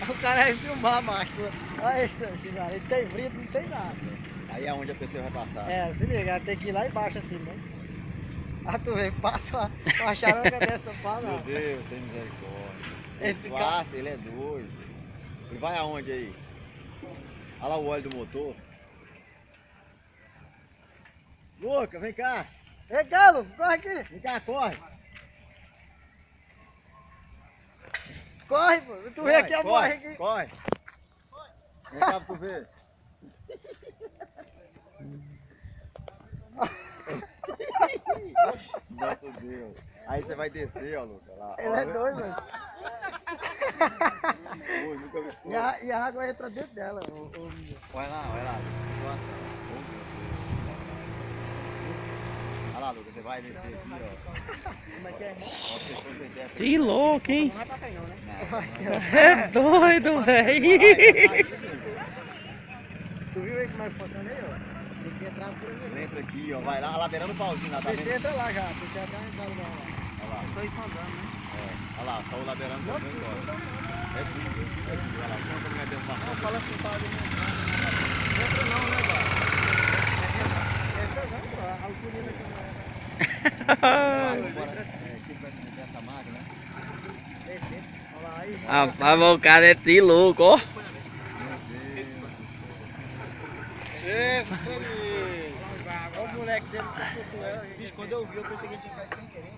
O cara vai filmar, macho. Olha isso aqui, cara. Ele tem brito, não tem nada. Aí é onde a pessoa vai passar. É, se liga, tem que ir lá embaixo assim, né? Ah, tu vê, passa uma charanca dessa pra Meu nada. Deus, tem misericórdia. Esse cara... Passa, ele é doido. Ele vai aonde aí? Olha lá o óleo do motor. Luca, vem cá. Ei, Galo, corre aqui. Vem cá, corre. Corre, pô. Tu vê aqui a morre aqui. Corre. Vem cá pra tu ver. Nossa Deus. Aí você vai descer, ó, Luca. Lá. Ele é doido, mano. Ui, nunca vi. E a água entra dentro dela. Vai lá. Olha lá, Luca, você vai descer aqui, ó. Como é que é, irmão? Ó, você foi sem dessa. Que louco, hein? Não vai pra canhão, né? É doido, velho. Tu viu aí como é que funciona aí, ó? Tem que entrar por ali. Entra aqui, ó. Vai lá beirando o pauzinho lá, tá Você vendo? entra lá já, você entra na entrada lá. Olha lá. É só isso andando, né? Olha lá, só o ladeirando tá vendo embora. É tudo. Olha lá, como é dentro da Não, fala assim, fala ali. Não entra não, né, Bar? Entra não, pô. A altura aqui não é. Aqui vai meter essa máquina, né? Descer. Olha lá, aí. Rapaz, o cara é tri louco, ó. Meu Deus do céu. Esse ali. Olha o moleque dele que escutou ela. Bicho, quando eu vi, eu pensei que a gente vai sem querer.